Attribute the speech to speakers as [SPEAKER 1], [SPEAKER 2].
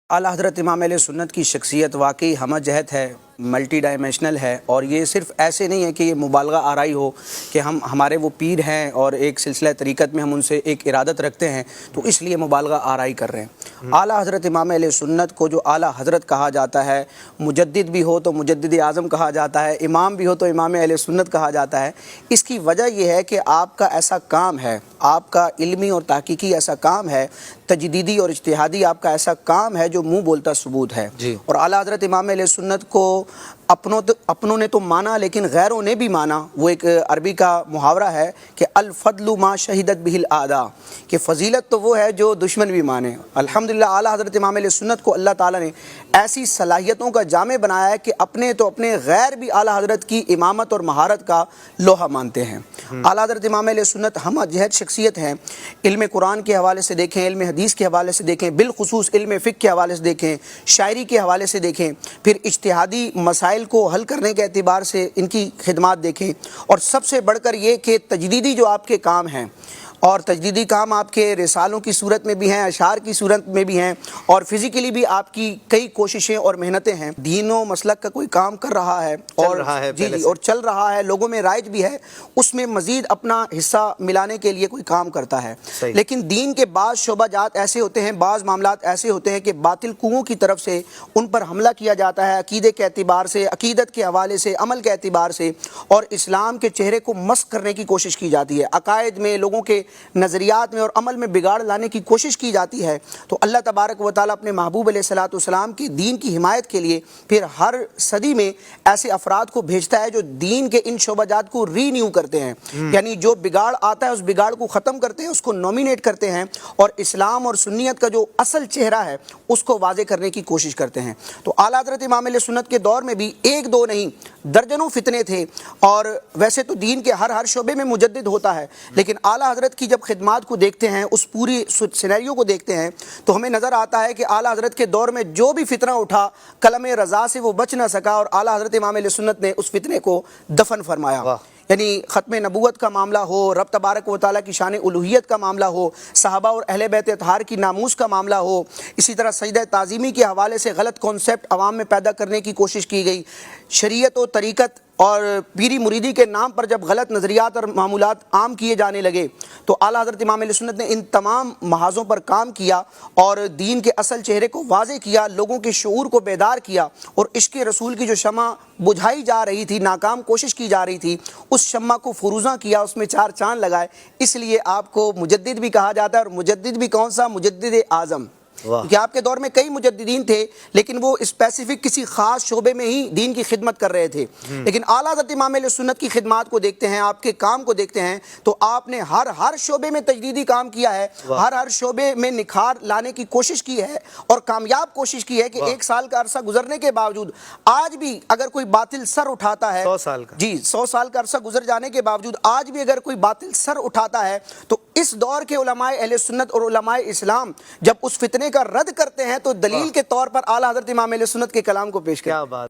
[SPEAKER 1] आला हज़रत इमाम अहले सुन्नत की शख्सियत वाकई हम जहत है, मल्टी डायमेंशनल है। और ये सिर्फ़ ऐसे नहीं है कि ये मुबालगा आराई हो कि हम हमारे वो पीर हैं और एक सिलसिला तरीक़त में हम उनसे एक इरादत रखते हैं तो इसलिए मुबालगा आराई कर रहे हैं। आला हज़रत इमाम अहले सुन्नत को जो आला हज़रत कहा जाता है, मुजद्दिद भी हो तो मुजद्दिद आज़म कहा जाता है, इमाम भी हो तो इमाम अहले सुन्नत कहा जाता है। इसकी वजह यह है कि आपका ऐसा काम है, आपका इल्मी और तहकीकी ऐसा काम है, तजदीदी और इज्तिहादी आपका ऐसा काम है जो मुँह बोलता सबूत है। और आला हज़रत इमाम अहले सुन्नत को अपनों ने तो माना लेकिन गैरों ने भी माना। वो एक अरबी का मुहावरा है कि अल फद्लु मा शहीदत बिहिल आदा, कि फ़जीलत तो वो है जो दुश्मन भी माने। अल्हम्दुलिल्लाह आला हज़रत इमाम अहले सुन्नत को अल्लाह ताला ने ऐसी सलाहियतों का जामे बनाया है कि अपने तो अपने गैर भी आला हज़रत की इमामत और महारत का लोहा मानते हैं। आला हज़रत इमाम अहले सुन्नत हम जहद शख्सियत हैं। इल्म कुरान के हवाले से देखें, इल्म हदीस के हवाले से देखें, बिलखुसूस इल्म फ़िक़्ह के हवाले से देखें, शायरी के हवाले से देखें, फिर इज्तिहादी मसाइल को हल करने के एतबार से इनकी खिदमात देखें। और सबसे बढ़कर ये कि तजदीदी जो आपके काम हैं, और तजदीदी काम आपके रिसालों की सूरत में भी हैं, अशार की सूरत में भी हैं, और फिज़िकली भी आपकी कई कोशिशें और मेहनतें हैं। दीनों मसलक का कोई काम कर रहा है और जी और चल रहा है, लोगों में राइज भी है, उसमें मज़ीद अपना हिस्सा मिलाने के लिए कोई काम करता है। लेकिन दीन के बाज़ शोबाजात ऐसे होते हैं, बाज़ मामलात ऐसे होते हैं कि बातिल कुओं की तरफ से उन पर हमला किया जाता है, अकीदे के एतबार से, अकीदत के हवाले से, अमल के एतबार से, और इस्लाम के चेहरे को मस्क करने की कोशिश की जाती है। अकायद में, लोगों के नज़रियात में और अमल में बिगाड़ लाने की कोशिश की जाती है। तो अल्लाह तबारक व तआला अपने महबूब अलैहिस्सलाम के दीन की हिमायत के लिए फिर हर सदी में ऐसे अफराद को भेजता है जो दीन के इन शोबाजात को रीन्यू करते हैं, यानी जो बिगाड़ आता है उस बिगाड़ को ख़त्म करते हैं, उसको नॉमिनेट करते हैं और इस्लाम और सुन्नियत का जो असल चेहरा है उसको वाज़े करने की कोशिश करते हैं। तो आला हज़रत इमाम अहले सुन्नत के दौर में भी एक दो नहीं दर्जनों फितने थे। और वैसे तो दीन के हर शोबे में मुजद्दिद होता है, लेकिन आला हज़रत की जब खिदमात को देखते हैं, उस पूरी सिनेरियो को देखते हैं, तो हमें नज़र आता है कि आला हज़रत के दौर में जो भी फितना उठा, कलम रज़ा से वो बच ना सका और आला हज़रत इमाम अहले सुन्नत ने उस फितने को दफन फरमाया। यानी ख़त्म नबूवत का मामला हो, रब तबारक व तआला की शान उलूहियत का मामला हो, सहाबा और अहले बैत अतहार की नामूस का मामला हो, इसी तरह सजदा ताज़ीमी के हवाले से गलत कॉन्सेप्ट अवाम में पैदा करने की कोशिश की गई। शरीयत और तरीक़त और पीरी मुरीदी के नाम पर जब गलत नज़रियात और मामूलात आम किए जाने लगे तो आला हज़रत इमाम अहले सुन्नत ने इन तमाम महाज़ों पर काम किया और दीन के असल चेहरे को वाज़े किया, लोगों के शऊर को बेदार किया, और इश्क़ रसूल की जो शमा बुझाई जा रही थी, नाकाम कोशिश की जा रही थी, उस शम्मा को फुरूज़ा किया, उसमें चार चाँद लगाए। इसलिए आपको मुजद्दिद भी कहा जाता है। और मुजद्दिद भी कौन सा? मुजद्दिद आज़म। क्योंकि आपके दौर में कई मुजद्दिदीन थे लेकिन वो स्पेसिफिक किसी खास शोबे में ही दीन की खिदमत कर रहे थे। लेकिन आला हज़रत इमाम अहले सुन्नत की खिदमत को देखते हैं, आपके काम को देखते हैं, तो आपने हर शोबे में तजदीदी काम किया है, हर शोबे में निखार लाने की कोशिश की है और कामयाब कोशिश की है कि 1 साल का अरसा गुजरने के बावजूद आज भी अगर कोई बातिल सर उठाता है,
[SPEAKER 2] 100 साल का
[SPEAKER 1] 100 साल का अरसा गुजर जाने के बावजूद आज भी अगर कोई बातिल सर उठाता है तो इस दौर के उलमाए अहले सुन्नत और उलमाए इस्लाम जब उस फितने का रद्द करते हैं तो दलील के तौर पर आला हज़रत इमाम अहले सुन्नत के कलाम को पेश करते हैं।